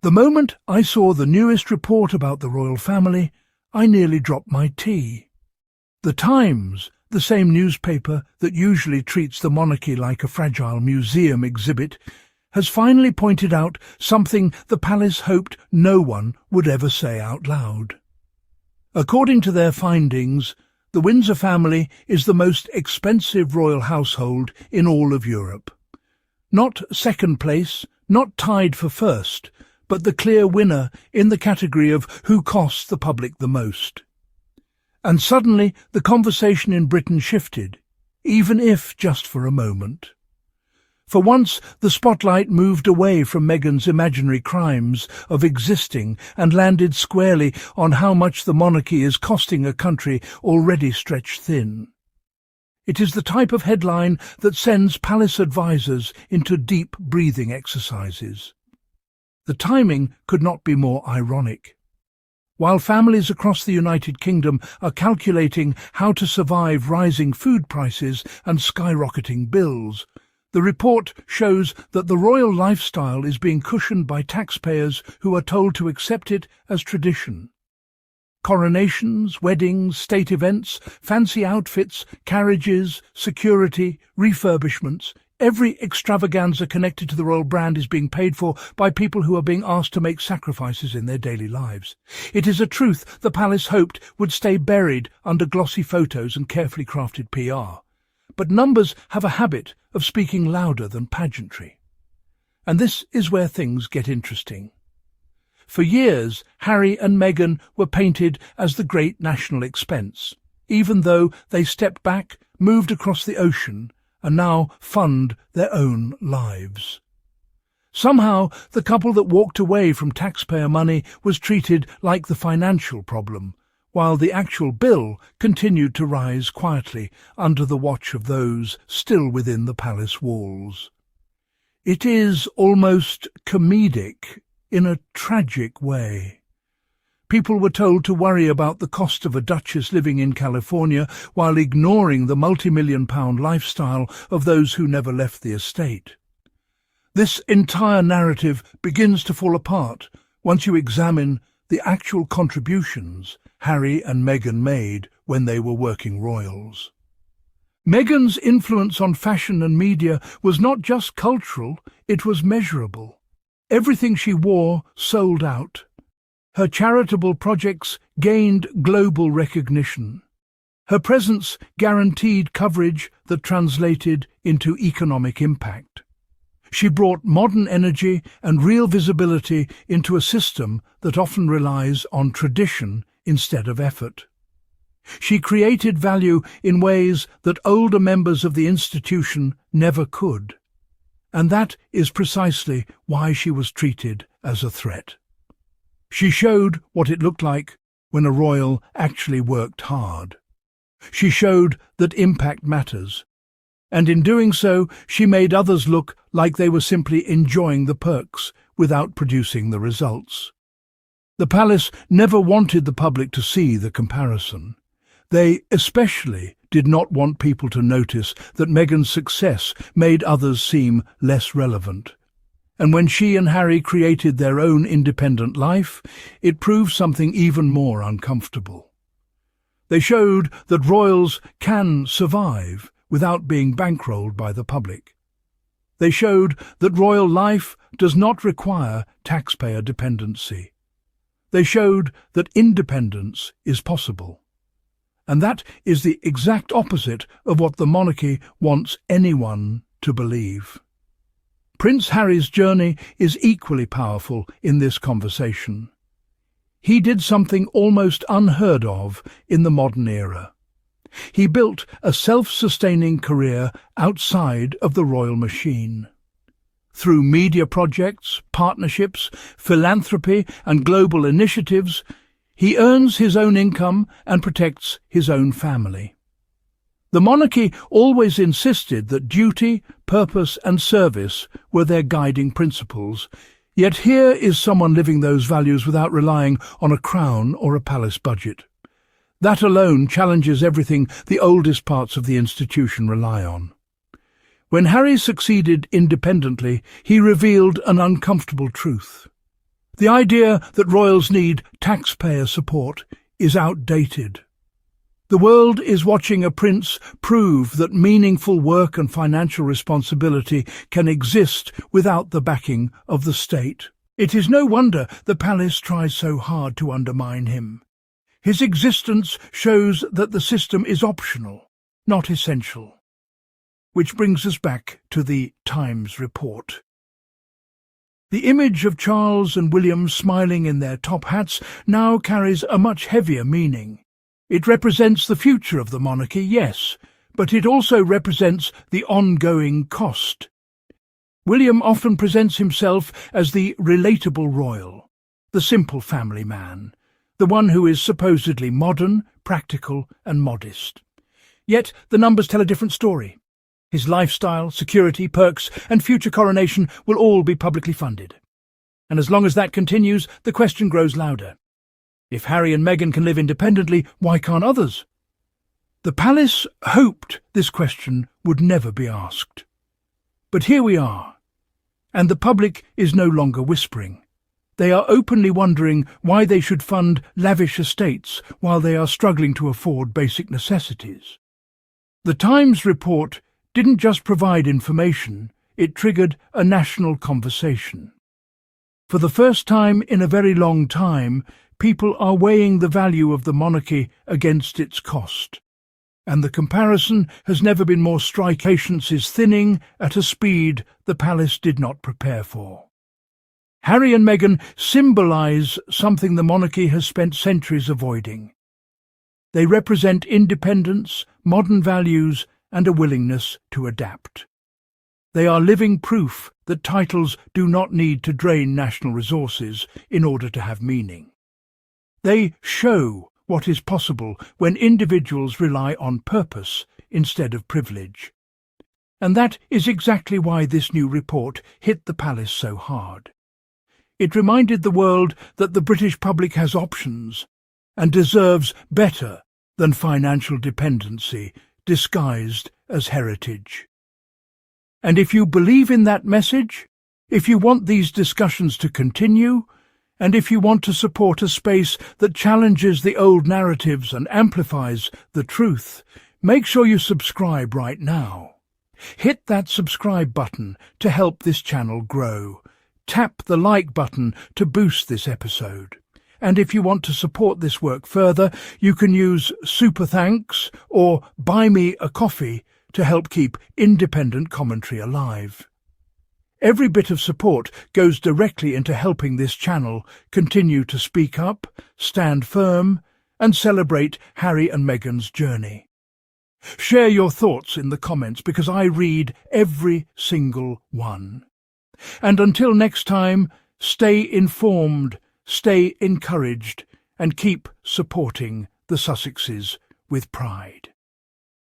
The moment I saw the newest report about the royal family, I nearly dropped my tea. The Times, the same newspaper that usually treats the monarchy like a fragile museum exhibit, has finally pointed out something the palace hoped no one would ever say out loud. According to their findings, the Windsor family is the most expensive royal household in all of Europe. Not second place, not tied for first, but the clear winner in the category of who costs the public the most. And suddenly the conversation in Britain shifted, even if just for a moment. For once the spotlight moved away from Meghan's imaginary crimes of existing and landed squarely on how much the monarchy is costing a country already stretched thin. It is the type of headline that sends palace advisers into deep breathing exercises. The timing could not be more ironic. While families across the United Kingdom are calculating how to survive rising food prices and skyrocketing bills, the report shows that the royal lifestyle is being cushioned by taxpayers who are told to accept it as tradition. Coronations, weddings, state events, fancy outfits, carriages, security, refurbishments, every extravaganza connected to the royal brand is being paid for by people who are being asked to make sacrifices in their daily lives. It is a truth the palace hoped would stay buried under glossy photos and carefully crafted PR. But numbers have a habit of speaking louder than pageantry. And this is where things get interesting. For years, Harry and Meghan were painted as the great national expense, even though they stepped back, moved across the ocean, and now fund their own lives. Somehow, the couple that walked away from taxpayer money was treated like the financial problem, while the actual bill continued to rise quietly under the watch of those still within the palace walls. It is almost comedic in a tragic way. People were told to worry about the cost of a duchess living in California while ignoring the multi-million-pound lifestyle of those who never left the estate. This entire narrative begins to fall apart once you examine the actual contributions Harry and Meghan made when they were working royals. Meghan's influence on fashion and media was not just cultural, it was measurable. Everything she wore sold out. Her charitable projects gained global recognition. Her presence guaranteed coverage that translated into economic impact. She brought modern energy and real visibility into a system that often relies on tradition instead of effort. She created value in ways that older members of the institution never could. And that is precisely why she was treated as a threat. She showed what it looked like when a royal actually worked hard. She showed that impact matters, and in doing so she made others look like they were simply enjoying the perks without producing the results. The palace never wanted the public to see the comparison. They especially did not want people to notice that Meghan's success made others seem less relevant. And when she and Harry created their own independent life, it proved something even more uncomfortable. They showed that royals can survive without being bankrolled by the public. They showed that royal life does not require taxpayer dependency. They showed that independence is possible. And that is the exact opposite of what the monarchy wants anyone to believe. Prince Harry's journey is equally powerful in this conversation. He did something almost unheard of in the modern era. He built a self-sustaining career outside of the royal machine. Through media projects, partnerships, philanthropy and global initiatives, he earns his own income and protects his own family. The monarchy always insisted that duty, purpose and service were their guiding principles, yet here is someone living those values without relying on a crown or a palace budget. That alone challenges everything the oldest parts of the institution rely on. When Harry succeeded independently, he revealed an uncomfortable truth. The idea that royals need taxpayer support is outdated. The world is watching a prince prove that meaningful work and financial responsibility can exist without the backing of the state. It is no wonder the palace tries so hard to undermine him. His existence shows that the system is optional, not essential. Which brings us back to the Times report. The image of Charles and William smiling in their top hats now carries a much heavier meaning. It represents the future of the monarchy, yes, but it also represents the ongoing cost. William often presents himself as the relatable royal, the simple family man, the one who is supposedly modern, practical and modest. Yet the numbers tell a different story. His lifestyle, security, perks and future coronation will all be publicly funded. And as long as that continues, the question grows louder. If Harry and Meghan can live independently, why can't others? The palace hoped this question would never be asked. But here we are, and the public is no longer whispering. They are openly wondering why they should fund lavish estates while they are struggling to afford basic necessities. The Times report didn't just provide information, it triggered a national conversation. For the first time in a very long time, people are weighing the value of the monarchy against its cost. And the comparison has never been more striking. Patience is thinning at a speed the palace did not prepare for. Harry and Meghan symbolise something the monarchy has spent centuries avoiding. They represent independence, modern values, and a willingness to adapt. They are living proof that titles do not need to drain national resources in order to have meaning. They show what is possible when individuals rely on purpose instead of privilege. And that is exactly why this new report hit the palace so hard. It reminded the world that the British public has options and deserves better than financial dependency disguised as heritage. And if you believe in that message, if you want these discussions to continue, and if you want to support a space that challenges the old narratives and amplifies the truth, make sure you subscribe right now. Hit that subscribe button to help this channel grow. Tap the like button to boost this episode. And if you want to support this work further, you can use Super Thanks or Buy Me a Coffee to help keep independent commentary alive. Every bit of support goes directly into helping this channel continue to speak up, stand firm, and celebrate Harry and Meghan's journey. Share your thoughts in the comments because I read every single one. And until next time, stay informed, stay encouraged, and keep supporting the Sussexes with pride.